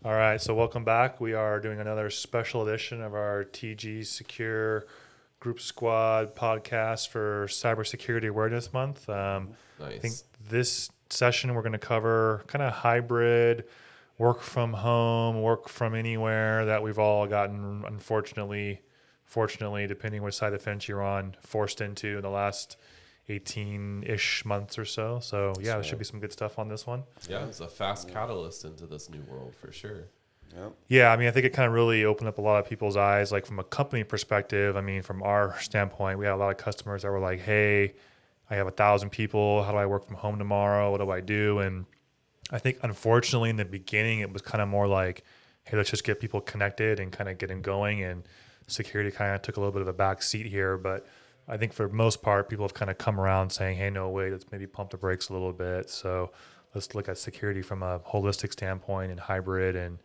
All right, so welcome back. We are doing another special edition of our TG Secure Group Squad podcast for Cybersecurity Awareness Month. I think Nice. this session we're going to cover kind of hybrid work from home, work from anywhere that we've all gotten, fortunately, depending which side of the fence you're on, forced into in the last 18-ish months or so. So yeah, That's there should be right. some good stuff on this one. Yeah, it's a fast catalyst into this new world for sure. Yep. Yeah, I mean, I think it kind of really opened up a lot of people's eyes, like from a company perspective. I mean, from our standpoint, we had a lot of customers that were like, hey, I have 1,000 people. How do I work from home tomorrow? What do I do? And I think, unfortunately, in the beginning, it was kind of more like, hey, let's just get people connected and kind of get them going. And security kind of took a little bit of a back seat here. But I think for the most part, people have kind of come around saying, hey, no, wait, let's maybe pump the brakes a little bit. So let's look at security from a holistic standpoint and hybrid and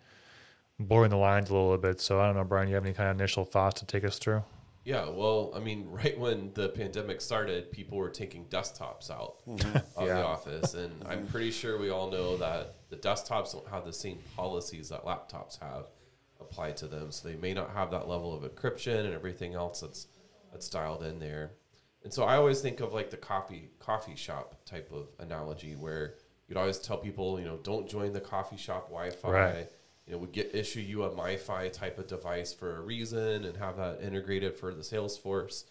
blurring the lines a little bit. So I don't know, Brian, you have any kind of initial thoughts to take us through? Yeah, well, I mean, right when the pandemic started, people were taking desktops out of Yeah. the office. And I'm pretty sure we all know that the desktops don't have the same policies that laptops have applied to them. So they may not have that level of encryption and everything else that's dialed in there. And so I always think of like the coffee shop type of analogy where you'd always tell people, don't join the coffee shop Wi-Fi. Right. We issue you a MiFi type of device for a reason and have that integrated for the Salesforce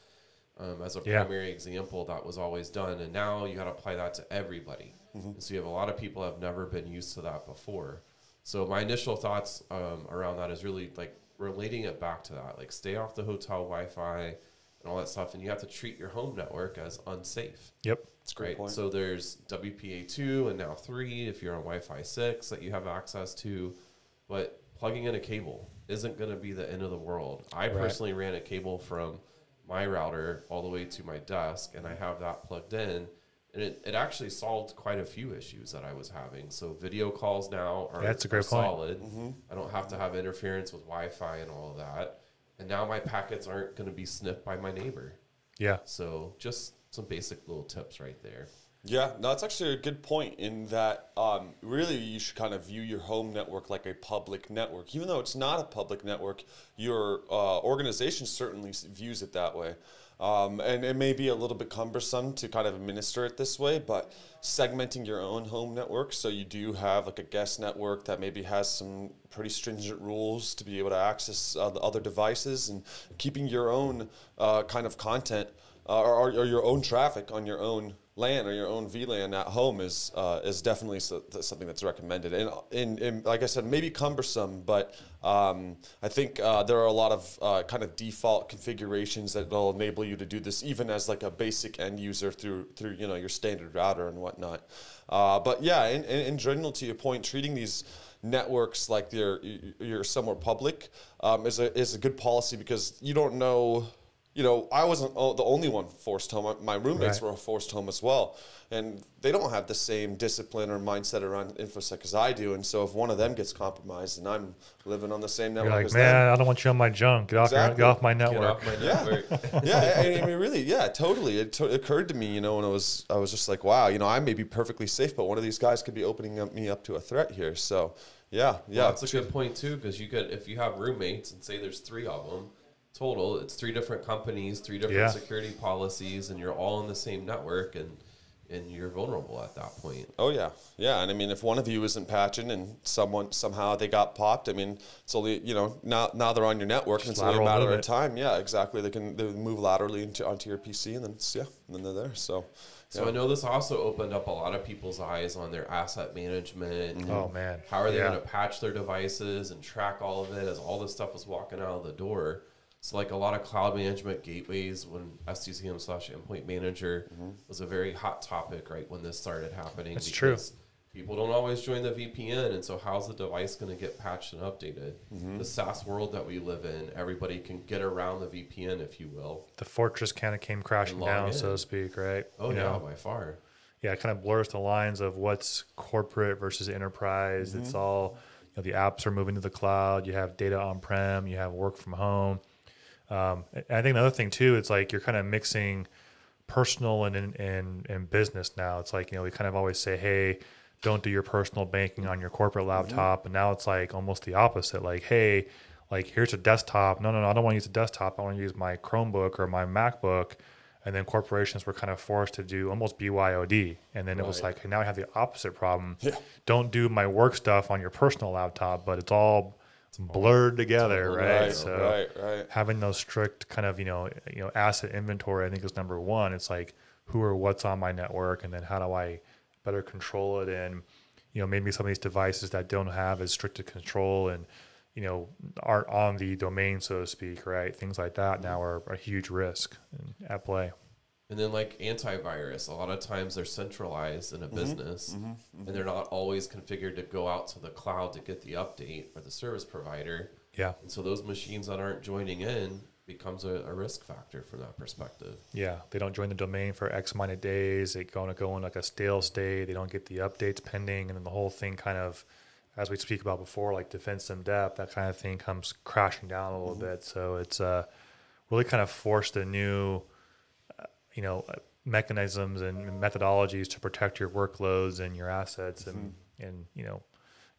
as a primary example. That was always done, and now you got to apply that to everybody. And so you have a lot of people have never been used to that before. So my initial thoughts around that is really like relating it back to that, like stay off the hotel Wi-Fi and all that stuff, and you have to treat your home network as unsafe. Yep. That's a great point. So there's WPA2 and now 3 if you're on Wi-Fi 6 that you have access to. But plugging in a cable isn't going to be the end of the world. I personally ran a cable from my router all the way to my desk, and I have that plugged in. And it actually solved quite a few issues that I was having. So video calls now are, That's a great point. solid. I don't have to have interference with Wi-Fi and all of that. And now my packets aren't going to be sniffed by my neighbor. Yeah. So just some basic little tips right there. Yeah, no, that's actually a good point in that really you should kind of view your home network like a public network. Even though it's not a public network, your organization certainly views it that way. And it may be a little bit cumbersome to kind of administer it this way, but segmenting your own home network so you do have like a guest network that maybe has some pretty stringent rules to be able to access the other devices and keeping your own kind of content or your own traffic on your own LAN or your own VLAN at home is definitely something that's recommended. And like I said, maybe cumbersome, but I think there are a lot of kind of default configurations that will enable you to do this, even as like a basic end user through your standard router and whatnot. But yeah, in general, to your point, treating these networks like you're somewhere public is a good policy because you don't know. I wasn't the only one forced home. My roommates were forced home as well. And they don't have the same discipline or mindset around InfoSec as I do. And so if one of them gets compromised and I'm living on the same network You're like, as man, them. I don't want you on my junk. Get Exactly. off my Get network. off my Yeah. network. Yeah, I mean, really, yeah, totally. It occurred to me, when I was just like, wow, I may be perfectly safe, but one of these guys could be opening me up to a threat here. So, yeah. Well, that's a good point, too, because if you have roommates and say there's 3 of them, total, it's 3 different companies, 3 different security policies, and you're all in the same network, and you're vulnerable at that point. Oh yeah, yeah, and I mean, if one of you isn't patching and somehow they got popped, I mean, it's only now they're on your network, and it's only a matter of time. Yeah, exactly. They move laterally onto your PC, and then they're there. So I know this also opened up a lot of people's eyes on their asset management. Mm-hmm. Oh man, how are they going to patch their devices and track all of it as all this stuff was walking out of the door? So like a lot of cloud management gateways when SCCM/Endpoint Manager was a very hot topic right when this started happening. That's true. People don't always join the VPN, and so how's the device going to get patched and updated? The SaaS world that we live in, everybody can get around the VPN, if you will. The fortress kind of came crashing down, so to speak, right? Oh, yeah, by far. Yeah, it kind of blurs the lines of what's corporate versus enterprise. It's all, the apps are moving to the cloud. You have data on-prem. You have work from home. And I think another thing too, it's like you're kind of mixing personal and business now. It's like, we kind of always say, hey, don't do your personal banking on your corporate laptop. And now it's like almost the opposite. Like, hey, like here's a desktop. No, I don't want to use a desktop. I want to use my Chromebook or my MacBook. And then corporations were kind of forced to do almost BYOD. And then it was like, hey, now I have the opposite problem. Yeah. Don't do my work stuff on your personal laptop, but it's all blurred together, right? So having those strict kind of, asset inventory, I think is number one. It's like, who or what's on my network, and then how do I better control it? And, maybe some of these devices that don't have as strict a control and, aren't on the domain, so to speak, right? Things like that now are a huge risk at play. And then like antivirus, a lot of times they're centralized in a business and they're not always configured to go out to the cloud to get the update or the service provider. Yeah. And so those machines that aren't joining in becomes a risk factor from that perspective. Yeah. They don't join the domain for X amount of days. They're going to go in like a stale state. They don't get the updates pending. And then the whole thing kind of, as we speak about before, like defense in depth, that kind of thing comes crashing down a little bit. So it's really kind of forced a new, mechanisms and methodologies to protect your workloads and your assets and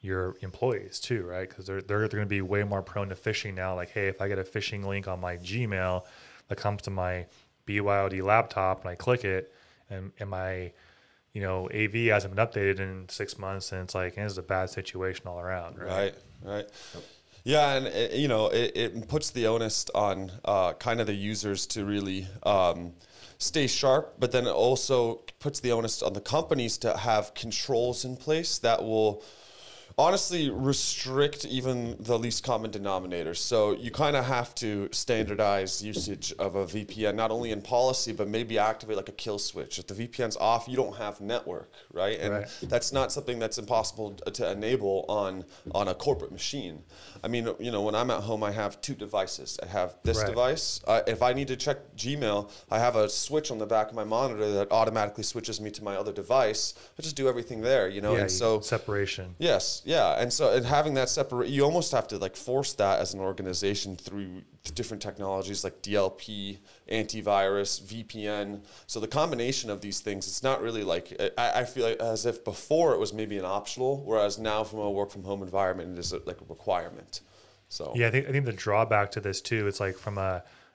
your employees too, right? Because they're going to be way more prone to phishing now. Like, hey, if I get a phishing link on my Gmail that comes to my BYOD laptop and I click it and my AV hasn't been updated in 6 months, and it's like, this is a bad situation all around, right? Right. Yeah, and it puts the onus on kind of the users to really stay sharp, but then it also puts the onus on the companies to have controls in place that will honestly restrict even the least common denominator. So you kind of have to standardize usage of a VPN, not only in policy, but maybe activate like a kill switch. If the VPN's off, you don't have network, right? And that's not something that's impossible to enable on a corporate machine. I mean, when I'm at home, I have two devices. I have this device. If I need to check Gmail, I have a switch on the back of my monitor that automatically switches me to my other device. I just do everything there, and so separation. Yes. Yeah. And having that separate, you almost have to like force that as an organization through different technologies like DLP, antivirus, VPN. So the combination of these things, it's not really like, I feel like as if before it was maybe an optional, whereas now from a work from home environment, it is like a requirement. So yeah, I think the drawback to this too, it's like from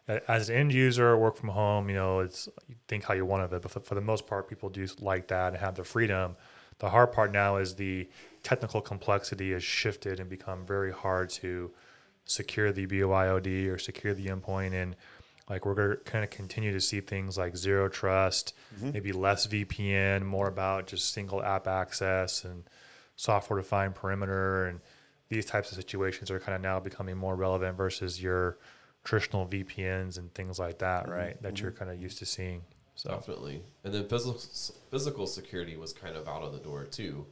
as an end user, work from home, it's you think how you want of it, but for the most part, people do like that and have the freedom. The hard part now is the technical complexity has shifted and become very hard to secure the BYOD or secure the endpoint. And like we're going to kind of continue to see things like zero trust, maybe less VPN, more about just single app access and software defined perimeter. And these types of situations are kind of now becoming more relevant versus your traditional VPNs and things like that, right? That you're kind of used to seeing. So. Definitely. And then physical security was kind of out of the door too,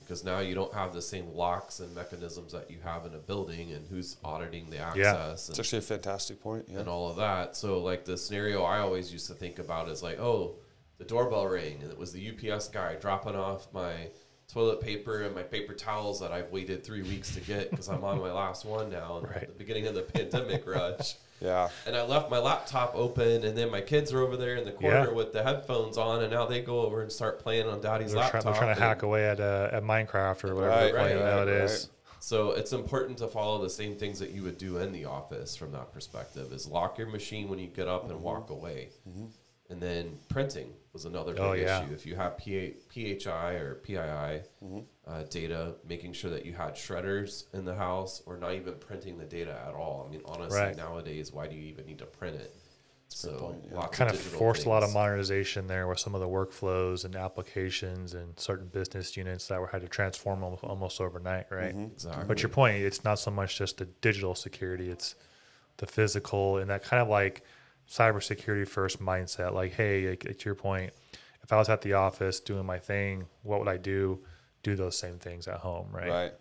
because now you don't have the same locks and mechanisms that you have in a building and who's auditing the access. It's actually a fantastic point. Yeah. And all of that. So like the scenario I always used to think about is like, oh, the doorbell rang and it was the UPS guy dropping off my toilet paper and my paper towels that I've waited 3 weeks to get because I'm on my last one now at the beginning of the pandemic rush. Yeah. And I left my laptop open, and then my kids are over there in the corner with the headphones on, and now they go over and start playing on Daddy's laptop. They're trying to hack away at Minecraft or whatever it is. So it's important to follow the same things that you would do in the office from that perspective, is lock your machine when you get up and walk away. And then printing was another big issue. If you have PHI or PII data, making sure that you had shredders in the house or not even printing the data at all. I mean, honestly, nowadays, why do you even need to print it? So kind of forced a lot of modernization there with some of the workflows and applications and certain business units that had to transform almost overnight, right? Exactly. But your point, it's not so much just the digital security, it's the physical and that kind of like cybersecurity first mindset. Like, hey, like, to your point, if I was at the office doing my thing, what would I do? Do those same things at home, right?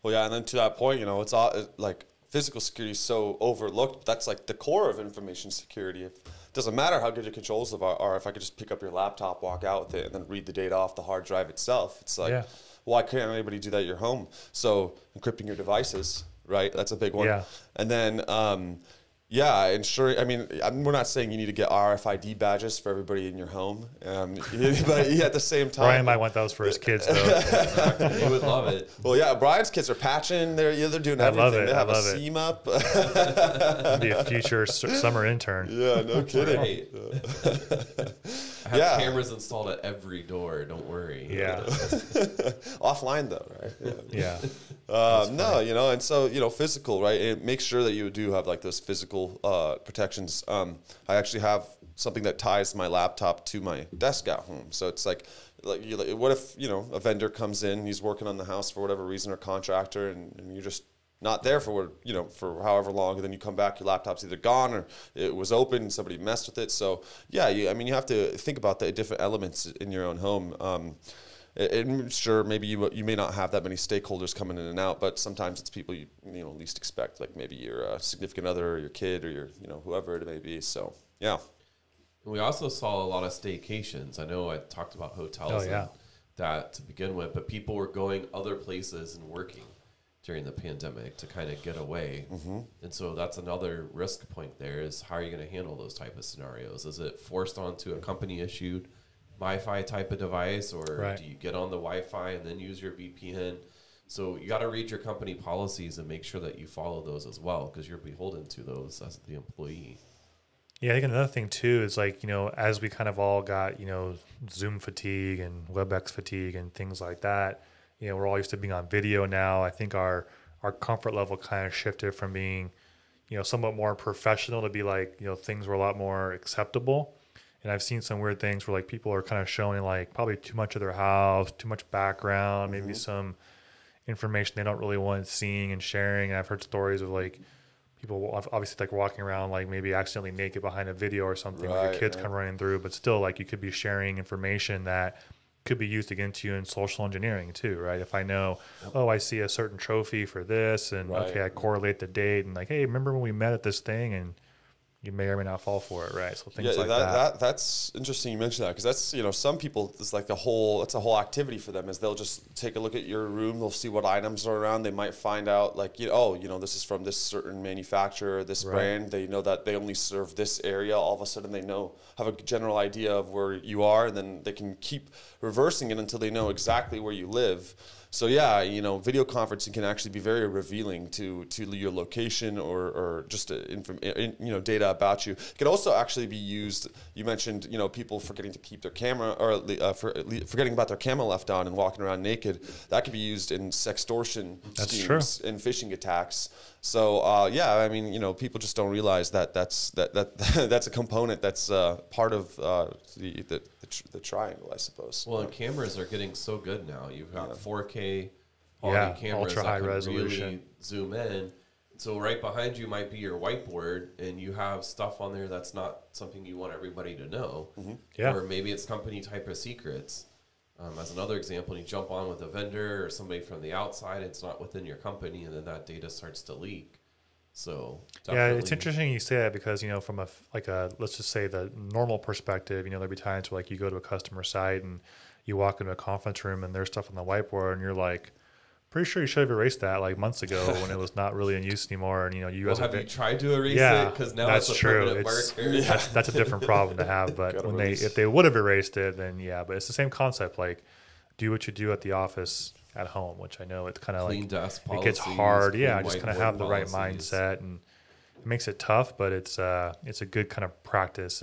Well, yeah, and then to that point, it's all like physical security is so overlooked. That's like the core of information security. It doesn't matter how good your controls are. If I could just pick up your laptop, walk out with it, and then read the data off the hard drive itself, it's like, why can't anybody do that at your home? So encrypting your devices, right? That's a big one. Yeah. And then Yeah, ensuring. I mean, we're not saying you need to get RFID badges for everybody in your home, but yeah, at the same time, Brian might want those for his kids, though. Exactly. He would love it. Well, yeah, Brian's kids are patching. They're doing I everything. love it. They have I a love it. seam up. Be a future summer intern. Yeah, no kidding. Right. I have cameras installed at every door. Don't worry. Yeah. Offline though, right? Yeah. No, and so physical, right? And make sure that you do have like those physical protections. I actually have something that ties my laptop to my desk at home, so it's like what if a vendor comes in, he's working on the house for whatever reason, or contractor, and you're just not there for for however long, and then you come back, your laptop's either gone or it was open and somebody messed with it. So yeah, you have to think about the different elements in your own home. And sure, maybe you may not have that many stakeholders coming in and out, but sometimes it's people you least expect, like maybe your significant other, or your kid, or your whoever it may be. So yeah. We also saw a lot of staycations. I know I talked about hotels and that to begin with, but people were going other places and working during the pandemic to kind of get away. Mm-hmm. And so that's another risk point there, is how are you going to handle those type of scenarios? Is it forced onto a company issued Wi-Fi type of device, or do you get on the Wi-Fi and then use your VPN? So you got to read your company policies and make sure that you follow those as well, because you're beholden to those as the employee. Yeah, I think another thing too is like, as we kind of all got, Zoom fatigue and WebEx fatigue and things like that, we're all used to being on video now. I think our comfort level kind of shifted from being, somewhat more professional to be like, things were a lot more acceptable. And I've seen some weird things where like people are kind of showing like probably too much of their house, too much background, maybe some information they don't really want seeing and sharing. And I've heard stories of like people obviously like walking around like maybe accidentally naked behind a video or something, like your kids come running through, but still like you could be sharing information that could be used against you in social engineering too, right? If I know, I see a certain trophy for this, and I correlate the date, and like, hey, remember when we met at this thing, and you may or may not fall for it, right? So things like that. That's interesting you mentioned that, because that's, some people, it's like it's a whole activity for them, is they'll just take a look at your room, they'll see what items are around, they might find out like, this is from this certain manufacturer, this brand, they know that they only serve this area, all of a sudden they have a general idea of where you are, and then they can keep reversing it until they know exactly where you live. So yeah, video conferencing can actually be very revealing to your location, or just data about you. It can also actually be used. You mentioned people forgetting to keep their camera, or forgetting about their camera left on and walking around naked. That could be used in sextortion schemes and phishing attacks. So people just don't realize that's a component that's part of the triangle, I suppose. Well, and cameras are getting so good now. You've got 4K quality cameras ultra high that can resolution. really zoom in. So right behind you might be your whiteboard, and you have stuff on there that's not something you want everybody to know. Mm-hmm. Yeah. Or maybe it's company type of secrets. As another example, you jump on with a vendor or somebody from the outside, it's not within your company, and then that data starts to leak. So it's interesting you say that, because from a let's just say the normal perspective, there'll be times where like you go to a customer site and you walk into a conference room and there's stuff on the whiteboard, and you're like, pretty sure you should have erased that like months ago when it was not really in use anymore. And you have you tried to erase it? Because now that's it's a true. permanent marker. That's a different problem to have. But if they would have erased it, then but it's the same concept. Like, do what you do at the office at home, which I know it's kind of like desk it gets hard. Just kind of have the right policies. mindset, and it makes it tough, but it's a good kind of practice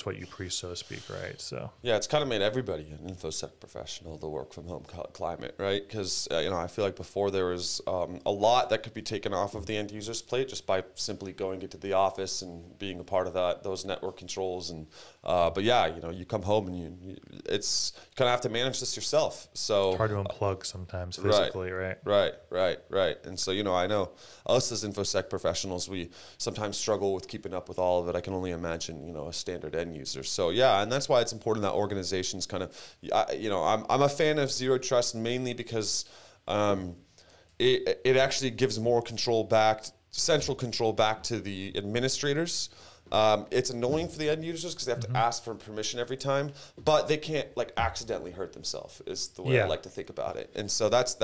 what you preach, so to speak, right? So it's kind of made everybody an InfoSec professional, the work from home climate, right? Because I feel like before there was a lot that could be taken off of the end user's plate just by simply going into the office and being a part of those network controls. And you come home and you kind of have to manage this yourself. So it's hard to unplug sometimes physically, right? Right. And so I know us as InfoSec professionals, we sometimes struggle with keeping up with all of it. I can only imagine a standard end user. So and that's why it's important that organizations kind of, I'm a fan of zero trust, mainly because it actually gives more central control back to the administrators. It's annoying for the end users because they have to ask for permission every time, but they can't like accidentally hurt themselves is the way I like to think about it. And so that's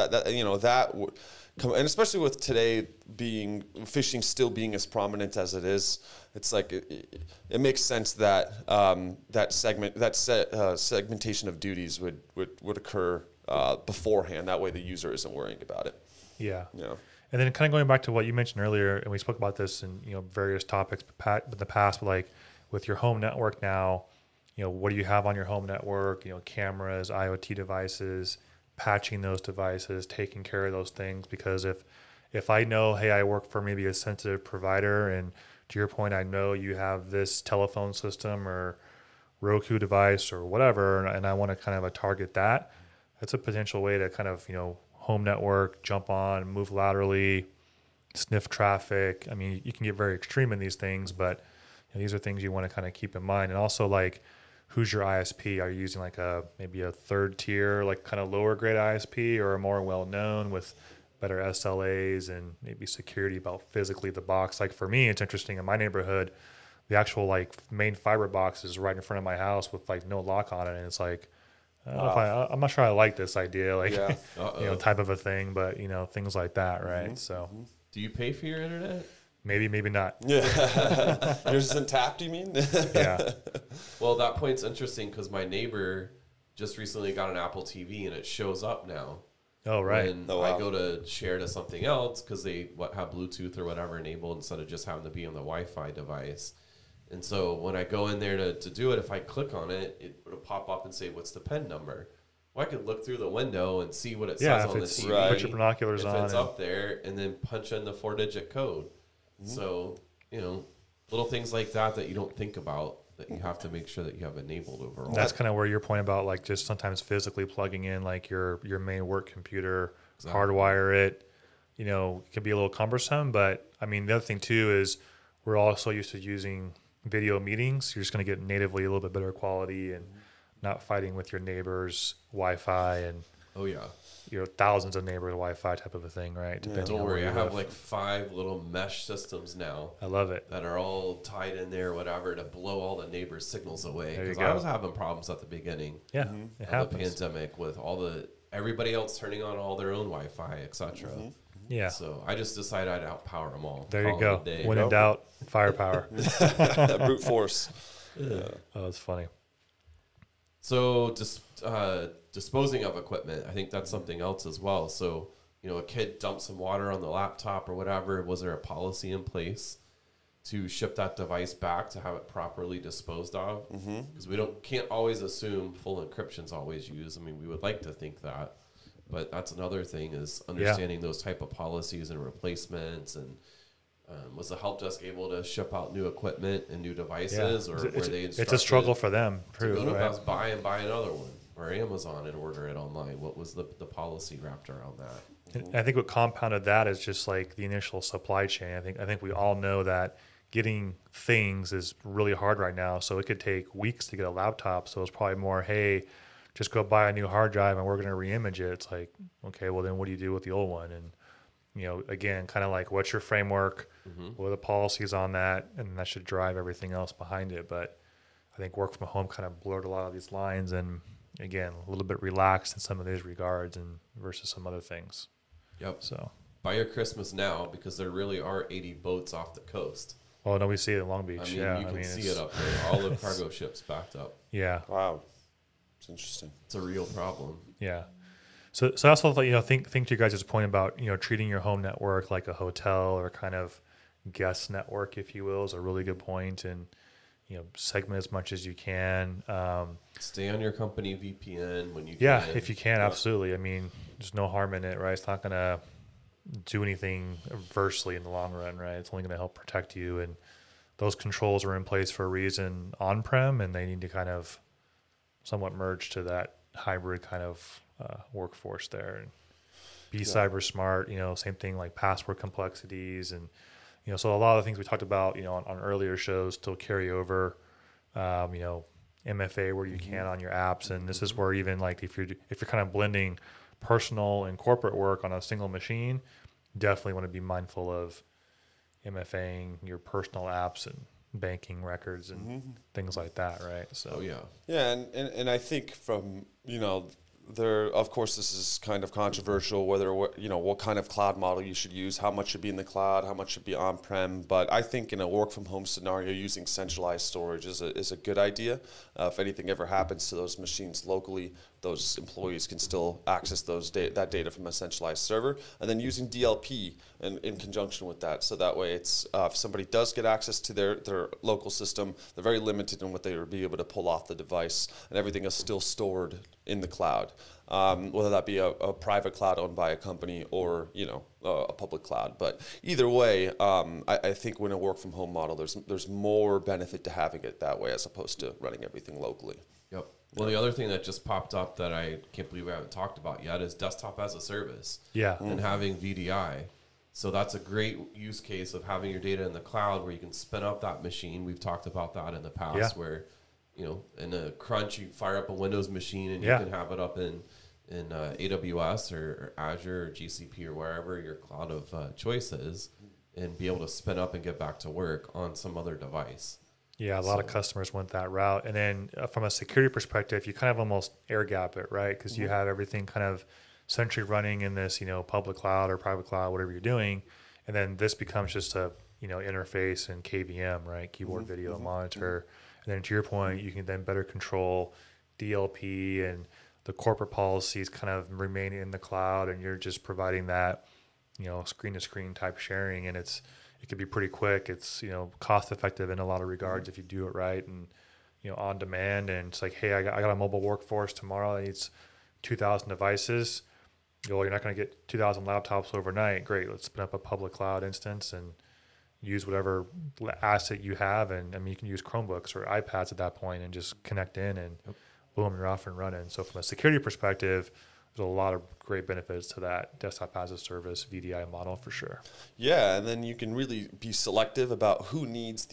and especially with today phishing still being as prominent as it is, it's like it makes sense that segmentation of duties would occur beforehand. That way the user isn't worrying about it. Yeah. Yeah. And then kind of going back to what you mentioned earlier, and we spoke about this in various topics in the past, but like with your home network now, what do you have on your home network? Cameras, IoT devices, patching those devices, taking care of those things. Because if I know, hey, I work for maybe a sensitive provider, and to your point, I know you have this telephone system or Roku device or whatever, and I want to kind of target that, that's a potential way to kind of home network, jump on, move laterally, sniff traffic. I mean, you can get very extreme in these things, but these are things you want to kind of keep in mind. And also, like, who's your ISP? Are you using like maybe a third tier, like kind of lower grade ISP, or a more well-known with better SLAs and maybe security about physically the box? Like for me, it's interesting in my neighborhood, the actual like main fiber box is right in front of my house with like no lock on it. And it's like, I'm not sure I like this idea, like, type of a thing, but things like that. Right. So do you pay for your internet? Maybe not. Yeah. Yours isn't tapped, you mean? Yeah. Well, that point's interesting because my neighbor just recently got an Apple TV and it shows up now. Oh, right. When I go to share to something else because they have Bluetooth or whatever enabled instead of just having to be on the Wi-Fi device. And so when I go in there to do it, if I click on it, it would pop up and say, what's the PIN number? Well, I could look through the window and see what it says on the TV. Put your binoculars on. If it's up there, and then punch in the 4-digit code. So, little things like that you don't think about that you have to make sure that you have enabled overall. That's kind of where your point about like just sometimes physically plugging in like your main work computer, hardwire it, it can be a little cumbersome. But I mean, the other thing too is we're also used to using video meetings. You're just going to get natively a little bit better quality and not fighting with your neighbors' Wi-Fi and thousands of neighbors' Wi-Fi type of a thing, right? Don't worry, I have like 5 little mesh systems now. I love it. That are all tied in there, whatever, to blow all the neighbors' signals away. Because I was having problems at the beginning. Yeah, it happens. The pandemic with everybody else turning on all their own Wi-Fi, etc. Yeah. So I just decided I'd outpower them all. There you go. When in doubt, firepower. Brute force. Yeah. Oh, that's funny. So disposing of equipment, I think that's something else as well. So, a kid dumped some water on the laptop or whatever. Was there a policy in place to ship that device back to have it properly disposed of? Because we can't always assume full encryption's always used. I mean, we would like to think that. But that's another thing is understanding those type of policies and replacements. And was the help desk able to ship out new equipment and new devices, or were they instructed? It's a struggle for them. True, to go to Best Buy and buy another one, or Amazon and order it online. What was the policy wrapped around that? And I think what compounded that is just like the initial supply chain. I think we all know that getting things is really hard right now. So it could take weeks to get a laptop. So it's probably more, hey, just go buy a new hard drive and we're going to reimage it. It's like, okay, well then what do you do with the old one? And again, kind of like what's your framework? What are the policies on that? And that should drive everything else behind it. But I think work from home kind of blurred a lot of these lines, and again, a little bit relaxed in some of these regards and versus some other things. Yep. So buy your Christmas now, because there really are 80 boats off the coast. Oh, no, we see it in Long Beach. I mean, you can see it up there. All the cargo ships backed up. Yeah. Wow. It's interesting. It's a real problem. Yeah. So I also think to you guys' point about treating your home network like a hotel or kind of guest network, if you will, is a really good point. And segment as much as you can. Stay on your company VPN when you can. Yeah, if you can, absolutely. I mean, there's no harm in it, right? It's not going to do anything adversely in the long run, right? It's only going to help protect you. And those controls are in place for a reason on-prem, and they need to kind of somewhat merge to that hybrid kind of workforce there, and be cyber smart. Same thing like password complexities, and so a lot of the things we talked about on earlier shows still carry over. MFA where you can on your apps, and this is where even like if you're kind of blending personal and corporate work on a single machine, definitely want to be mindful of MFAing your personal apps and banking records and things like that, right? So Yeah, and I think from, there, of course, this is kind of controversial, whether, what kind of cloud model you should use, how much should be in the cloud, how much should be on-prem. But I think in a work-from-home scenario, using centralized storage is a good idea. If anything ever happens to those machines locally, those employees can still access that data from a centralized server. And then using DLP in conjunction with that. So that way, it's if somebody does get access to their local system, they're very limited in what they will be able to pull off the device, and everything is still stored in the cloud. Whether that be a private cloud owned by a company or a public cloud. But either way, I think when a work from home model, there's more benefit to having it that way as opposed to running everything locally. Yep. Well, the other thing that just popped up that I can't believe we haven't talked about yet is desktop as a service. Yeah. And having VDI. So that's a great use case of having your data in the cloud where you can spin up that machine. We've talked about that in the past where, in a crunch, you fire up a Windows machine and you can have it up in AWS or Azure or GCP or wherever your cloud of choice is, and be able to spin up and get back to work on some other device. Yeah, a lot of customers went that route. And then from a security perspective, you kind of almost air gap it, right? Because you have everything kind of centrally running in this, public cloud or private cloud, whatever you're doing. And then this becomes just a, interface and KVM, right? Keyboard, video, monitor. And then to your point, you can then better control DLP and the corporate policies kind of remain in the cloud, and you're just providing that, screen to screen type sharing. And it could be pretty quick. It's, cost effective in a lot of regards if you do it right and, on demand. And it's like, hey, I got a mobile workforce tomorrow that needs 2,000 devices. You're not going to get 2,000 laptops overnight. Great. Let's spin up a public cloud instance and use whatever asset you have. And you can use Chromebooks or iPads at that point and just connect in and boom, you're off and running. So from a security perspective, there's a lot of great benefits to that desktop as a service VDI model for sure. Yeah, and then you can really be selective about who needs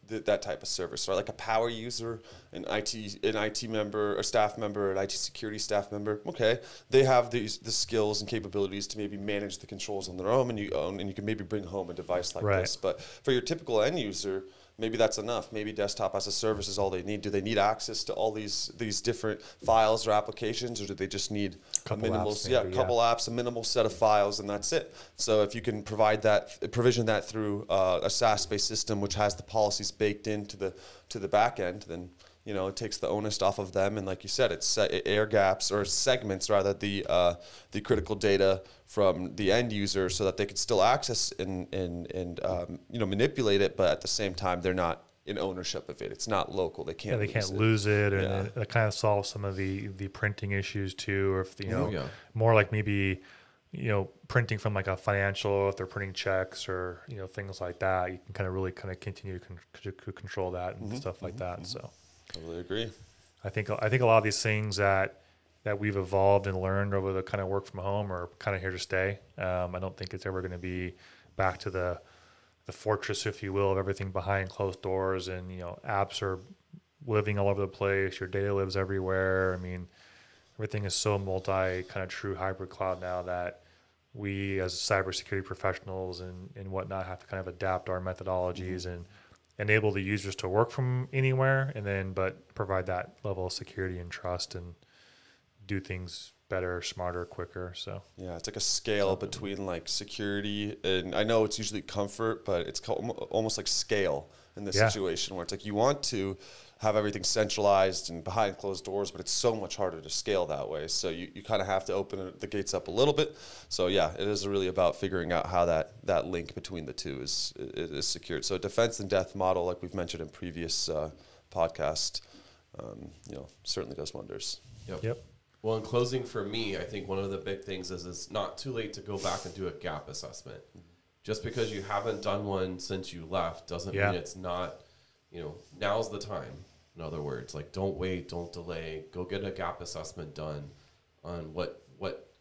that type of service, right? Like a power user, an IT member, a staff member, an IT security staff member. Okay, they have the skills and capabilities to maybe manage the controls on their own, and you can maybe bring home a device like this. But for your typical end user, maybe that's enough. Maybe desktop as a service is all they need. Do they need access to all these different files or applications, or do they just need a minimal apps, a minimal set of files, and that's it? So if you can provision that through a SaaS-based system which has the policies baked into the back end, then it takes the onus off of them, and like you said, it air gaps or segments rather the critical data from the end user so that they can still access and manipulate it, but at the same time they're not in ownership of it. It's not local. They can't lose it, and it kind of solves some of the printing issues too, or if more like maybe printing from like a financial, if they're printing checks or things like that, you can really continue to control that and stuff like that. So. Totally agree. I think a lot of these things that we've evolved and learned over the kind of work from home are kind of here to stay. I don't think it's ever going to be back to the fortress, if you will, of everything behind closed doors, and apps are living all over the place. Your data lives everywhere. Everything is so kind of true hybrid cloud now that we as cybersecurity professionals and whatnot have to kind of adapt our methodologies and enable the users to work from anywhere, but provide that level of security and trust and do things better, smarter, quicker. So yeah, it's like a scale between like security, and I know it's usually comfort, but it's almost like scale in this situation where it's like you want to have everything centralized and behind closed doors, but it's so much harder to scale that way. So you kind of have to open the gates up a little bit. So yeah, it is really about figuring out how that link between the two is secured. So defense and death model, like we've mentioned in previous podcast, certainly does wonders. Yep. Well, in closing for me, I think one of the big things is it's not too late to go back and do a gap assessment. Just because you haven't done one since you left doesn't mean it's not, now's the time. In other words, like don't wait, don't delay. Go get a gap assessment done on what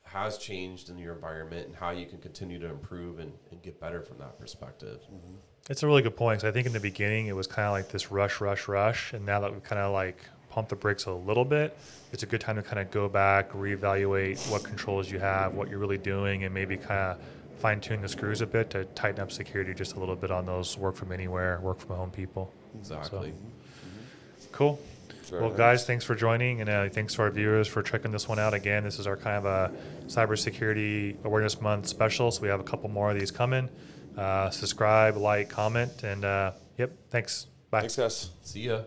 has changed in your environment and how you can continue to improve and get better from that perspective. Mm-hmm. It's a really good point. So I think in the beginning it was kind of like this rush. And now that we've kind of like pumped the brakes a little bit, it's a good time to kind of go back, reevaluate what controls you have, what you're really doing, and maybe kind of fine tune the screws a bit to tighten up security just a little bit on those work from anywhere, work from home people. Exactly. So, cool. Very Well, nice. guys, thanks for joining, and thanks to our viewers for checking this one out. Again, this is our kind of a Cybersecurity Awareness Month special, so we have a couple more of these coming. Subscribe, like, comment, and yep, thanks. Bye. Thanks, guys. See ya.